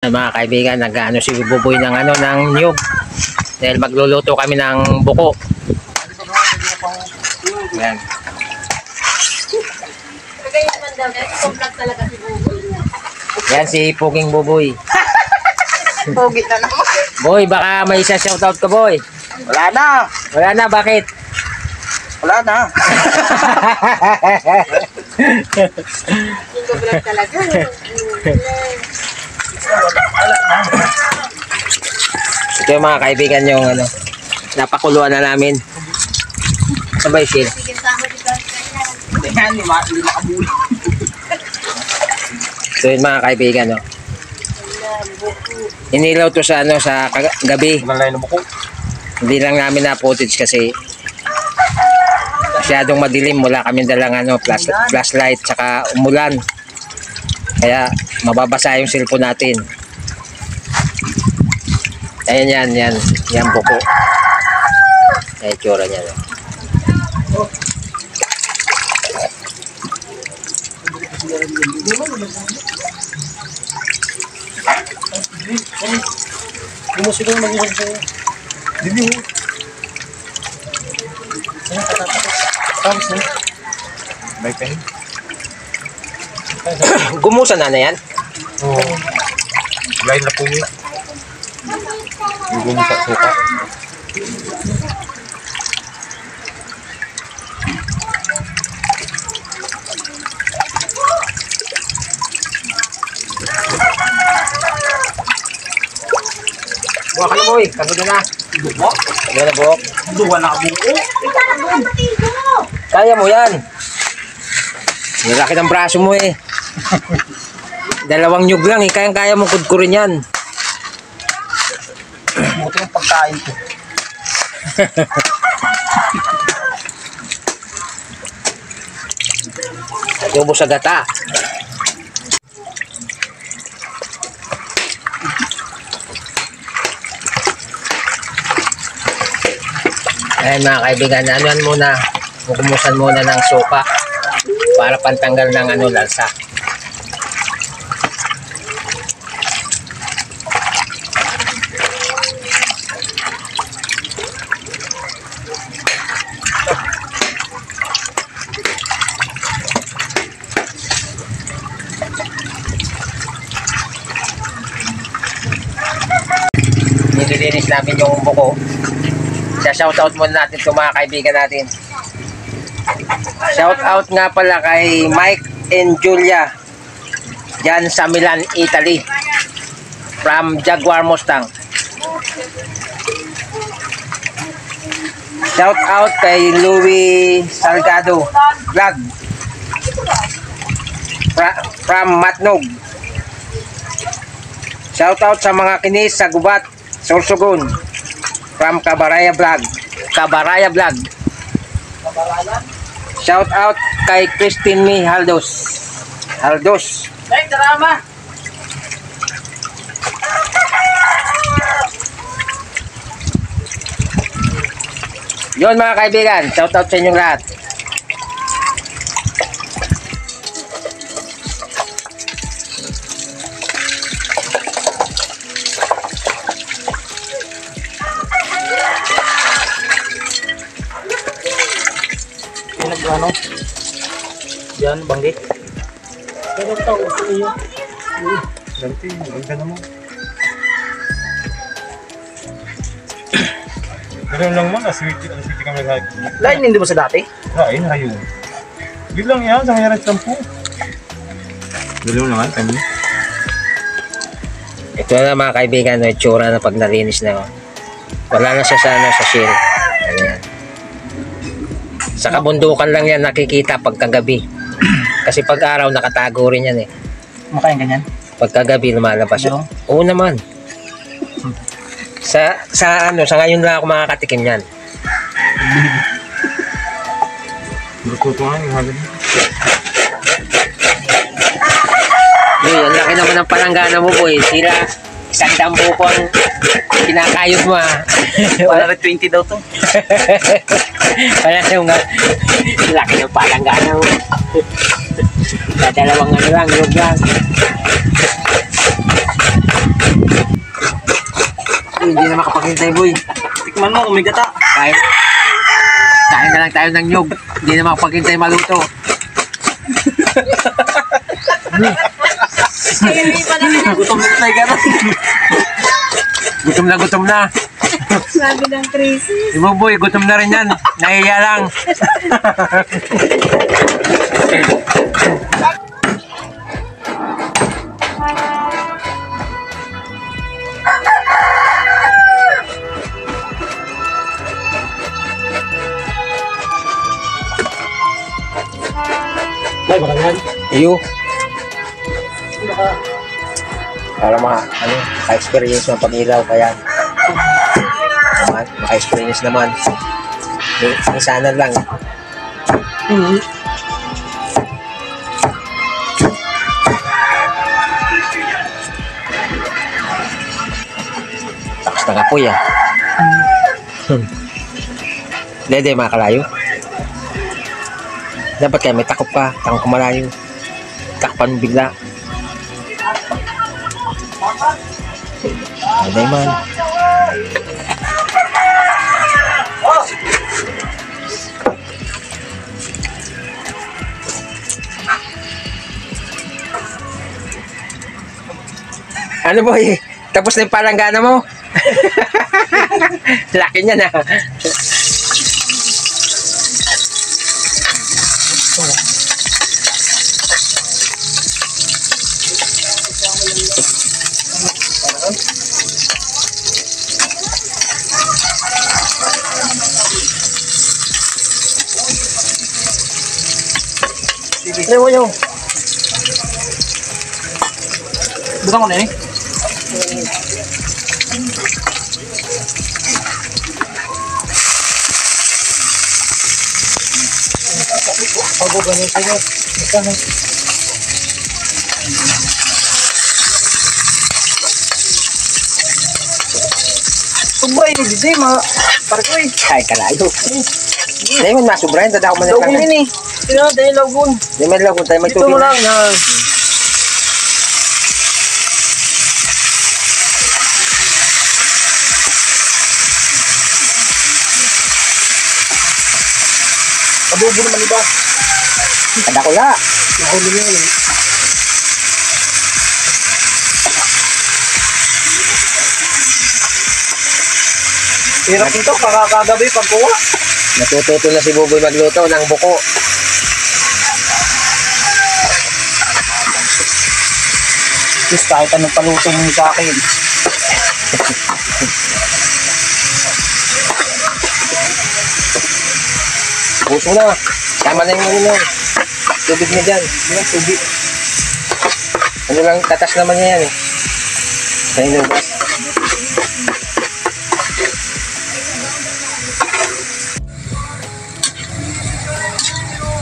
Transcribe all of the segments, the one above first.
Mga kaibigan, nag-ano si Buboy ng niyog dahil magluluto kami ng buko. Yan. Yan si Puging Buboy. Pugit na naman. Boy, baka may isa shoutout ka, boy. Wala na. Wala na, bakit? Wala na. Hindi vlog talaga. Ito yung mga kaibigan yung napakuluan na namin. Sabay sil. Hindi makabuli. Ito yung mga kaibigan, no. Inilaw to sa sa gabi. Hindi lang namin na footage kasi masyadong madilim, wala kami dalang flashlight saka umulan. Kaya mababasa yung cellphone natin. Ayan yan buko. Ay tsura niya. No? Gumusito na mag-ihog sa'yo. Hindi mo. Saan katatapos? Tapos na. May pen? Gumusan na yan? Oo. Line na po yun. Yung gumusa suka. Buka ka na, boy. Kami na. Buko? Kami na, buhok. Duwa na buko. Kaya mo yan. Nilaki ng braso mo eh. Dalawang nyug lang eh. Kaya mo kudkurin yan. Buti yung pagkain ko. Adobo sa gata. Ayan mga kaibigan, anuan muna. Bukumusan muna ng suka para pantanggal ng lansa. Nililinis namin yung buko. Shoutout muna natin itong mga kaibigan natin. Shoutout nga pala kay Mike and Julia dyan sa Milan, Italy, from Jaguar Mustang. Shoutout kay Louis Salgado Vlog from Matnog. Shoutout sa mga kinis sa Gubat, Sorsogon, from Cabaraya Vlog. Shout out kay Christine Mi Haldos. Ay, drama! Yun mga kaibigan, shout out sa inyong lahat. Ano? Yan, banggit. Pero tao sa iyo. Ganti, ganda naman. Ganun lang man, sweet kami sa... Lain hindi mo sa dati? Lain, ayun. Yun lang yan, sa kanya nagsampu. Ganun lang kami. Ito na mga kaibigan, itsura na pag nalinis na. Wala na siya sa shell. Ayan. Sa kabundukan lang yan nakikita pagkagabi. Kasi pag araw nakatago rin yan eh. Makain ganyan? Pagkagabi lumalabas. Ano? Oo naman. Sa ngayon lang ako makakatikim yan. Lututuhan yung hagad. Ang laki naman ng palanggana mo, boy. Sila, isang dambo ko ang kinakayod mo, ha. 120 daw to. Wala yung laki ng palanggana mo. Sa dalawang lang, yung lang. hindi na makapagintay, boy. Tikman mo kung may gata. Kain. Kain na lang tayo ng nyog. Hindi na makapagintay maluto. Gutom na tayo gano'n. Gutom na. Sabi ng Tracy. Si Buboy, gutom na rin yan. Nahiya lang. Ay, baka yan. Iyo. Para maka-experience ng pag-ilaw kaya maka-experience naman. Isanan lang. Takas na kapoy ah. Dede mga kalayo. Dapat kayo may takop ka, takong kumalayo. Takpan mo bigla. Aday man. Ano boy? Tapos na yung palanggana mo? Laki niya na. Lewo yo. Bukan mo na eh. Ako ganun sa'yo. Subay ni Didi, para ko eh. Ay, kalayo. Dahil man masubrahin, tanda ako man Lagun ini. Sino, dahil lagun. Di man lang kung tayo may Dito tubig. mo lang na. Adobo naman iba. Tanda ko la. Nahuli niya yun. Hirap nito, kakagabi pagkuha. Natututo na si Buboy magluto ng buko. Just kahit anong paluto mo sa akin. Puso na. Tama na yung ano na. Tubig na dyan. Yan, tubig. Ano lang, tatas naman niya yan eh. Sa inubas.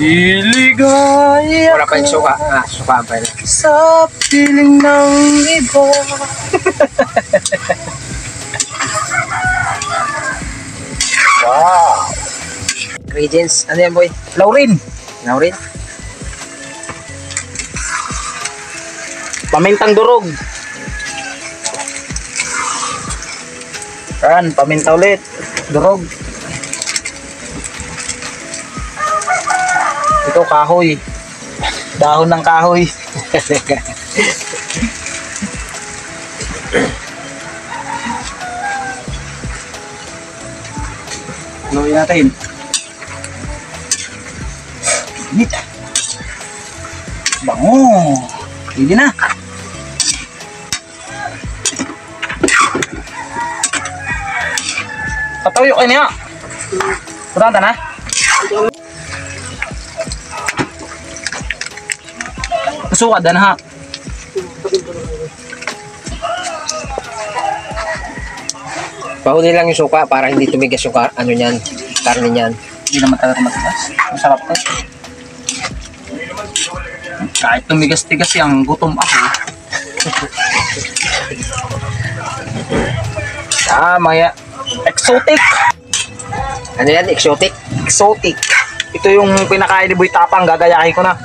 Iligaya Wala pa yung suka. Ah, sukaan pa yun. sa piling ng iba. Wow! Ingredients. Ano yan boy? Laurin, Naurin? pamintang durog. Yan, paminta ulit. Durog. Ito, kahoy. Dahon ng kahoy. Haluin natin. Init. Bango. Hindi na. Patuyo kayo niya. Putang na. Suka dan ha. Pahuli lang yung suka para hindi tumigas yung ano niyan, karne niyan. Hindi naman talaga matigas. Masarap to. Kahit tumigas-tigas yung gutom ako. Maya. Exotic. Ano yan? Exotic? Exotic. Ito yung pinakain ni Boy Tapang. Gagayahin ko na.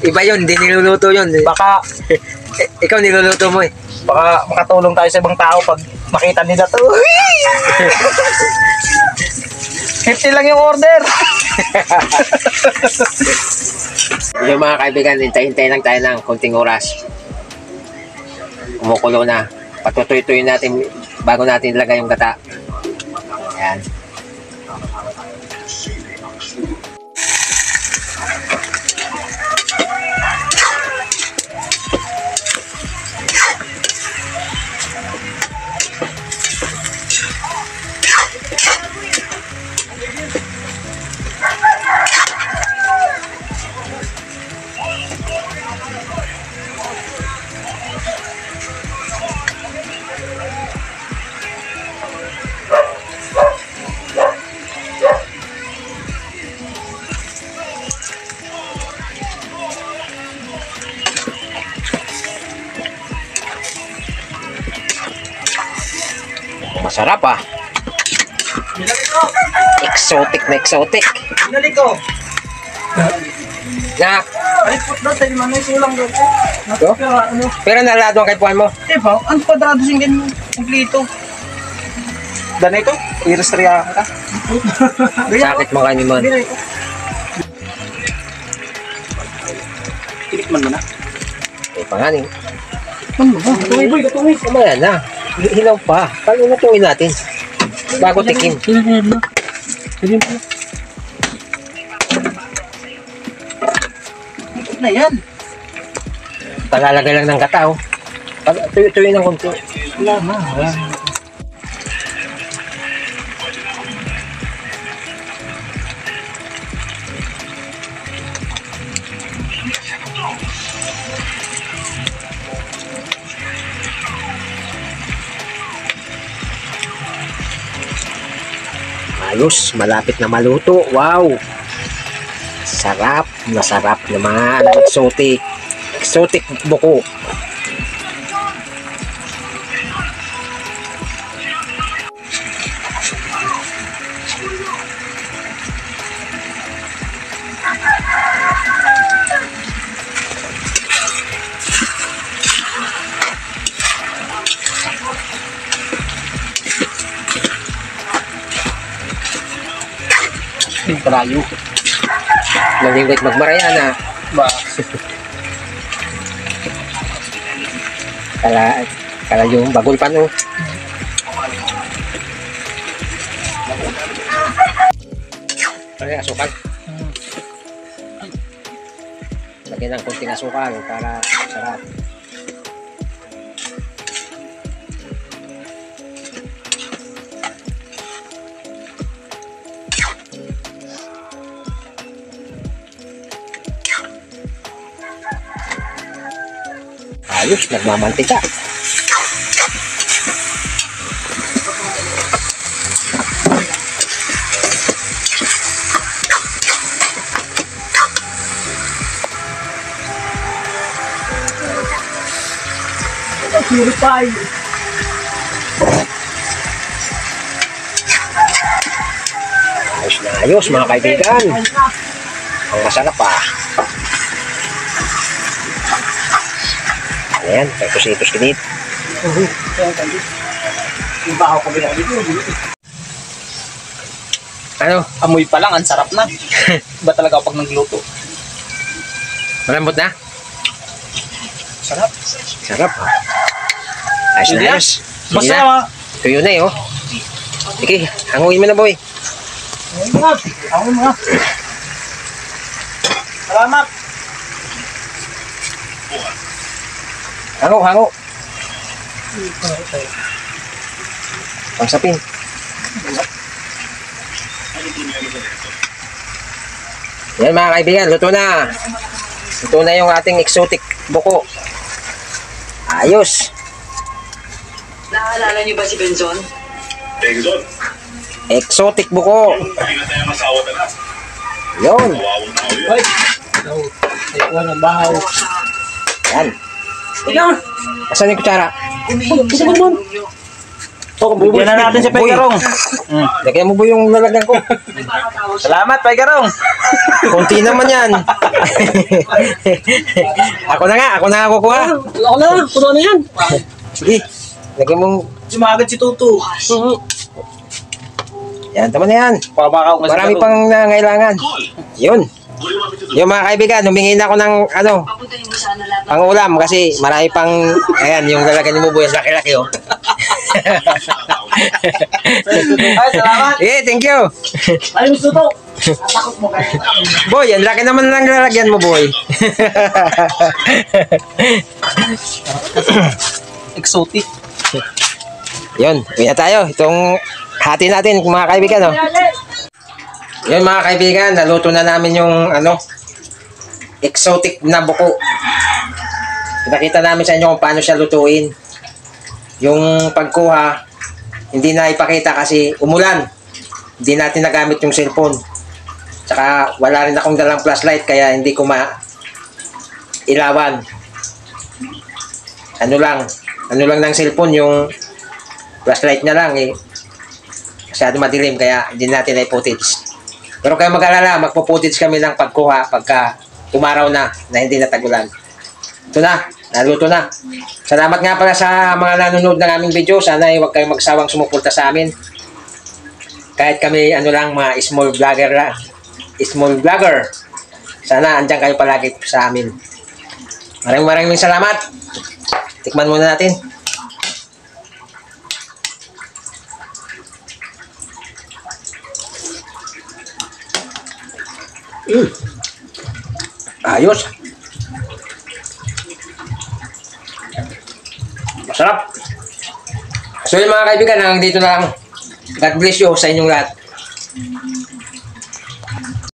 Iba yun, hindi niluluto yun. Baka Ikaw niluluto mo eh. Baka makatulong tayo sa ibang tao pag makita nila to. 50 lang yung order. Yung mga kaibigan, hintay-hintay lang tayo ng konting oras. Kumukulo na. Patutuy-tuyin natin bago natin ilagay yung gata. Ayan. Masarap ah. Exotic na exotic. Pinali ko. Na, Ay, put na tayo man, may sulang doon. ito? Ano? Pero nalado ang kaipuan mo. Diba? Ang kwadrado singgan mo. Kumplito. Dana ito? Irastrya ka. Sakit mo kayo man. Binay ko. Tinikman mo na. Eh, panganing. Ano ba? Katuwi boy, katuwi. Mamaya na. Hilaw pa. Pag-inutuin natin. Bago tikim. Na yan. Palalagay lang ng gata oh. Pag tuyo-tuyo ng konti. Wala na. Ayos, malapit na maluto. Wow! Sarap, masarap naman. Exotic. Exotic buko. Kalayo. Nalingwit magmarayana. Ba? Kala yung bagol pa no. Kaya asukal. Lagyan ng konting asukal para sarap. Ayos, nagmamantika. Purify. Ayos na ayos mga kaibigan. Ang masarap pa. Ayan, may kusitos kinit. Yung bahaw ko bilang dito. Ano? Amoy pa lang, ang sarap na. Iba talaga pag nagluto. Malambot na? Sarap. Sarap ha. Ayos na Hindi ayos. Sige Basta na. Tuyo na eh oh. Sige, hanguin mo na boy. Ayun mga. Ako mga. Salamat. Hango, hango. Pangsapin. Yan mga kaibigan, luto na. Luto na yung ating exotic buko. Ayos. Naalala niyo ba si Benzon? Bengzon, Exotic buko. hindi na tayo masawa na. Yun. Wawawang tao yun. Ay. Ay, wala bahaw. Yan. Tingnan. Asan yung kutsara? Umiinom siya ng dulo. Bigyan na natin si Boy. Pegarong. Lagyan mo ba yung lalagyan ko? Salamat, Pegarong. Konti naman yan. Ako na kukuha. Ako na, puno na yan. Sige, lagyan mong... Sumagad si Tutu. Yan, tama na yan. Pabakaw nga si Marami Pegarong. pang nangailangan. Yun. Yung mga kaibigan, humingi na ako ng pang-ulam kasi marami pang, ayan, yung lalagyan mo boy, laki-laki oh. Ay, salamat. Thank you. Ay, gusto to. Takot mo kayo. Boy, ang laki naman ng lalagyan mo boy. Exotic. Yun, uwi na tayo. Itong hati natin mga kaibigan oh. Yun mga kaibigan, naluto na namin yung exotic na buko. Pinakita namin sa inyo kung paano siya lutuin. Yung pagkuha, hindi na ipakita kasi umulan. Hindi natin nagamit yung cellphone. Tsaka wala rin akong dalang flashlight kaya hindi ko ilawan. Ano lang ng cellphone, yung flashlight na lang eh. Masyado madilim kaya hindi natin na-footage. Pero kayo mag-alala, magpo-footage kami ng pagkuha pagka umaraw na hindi natagulan. Ito na, naluto na. Salamat nga pala sa mga nanonood ng aming video. Sana huwag kayong magsawang sumuporta sa amin. Kahit kami mga small vlogger lang. Small vlogger. Sana andyan kayo palagi sa amin. Maraming salamat. Tikman muna natin. Ayos. Masarap. So yun mga kaibigan, hanggang dito na lang. God bless you sa inyong lahat.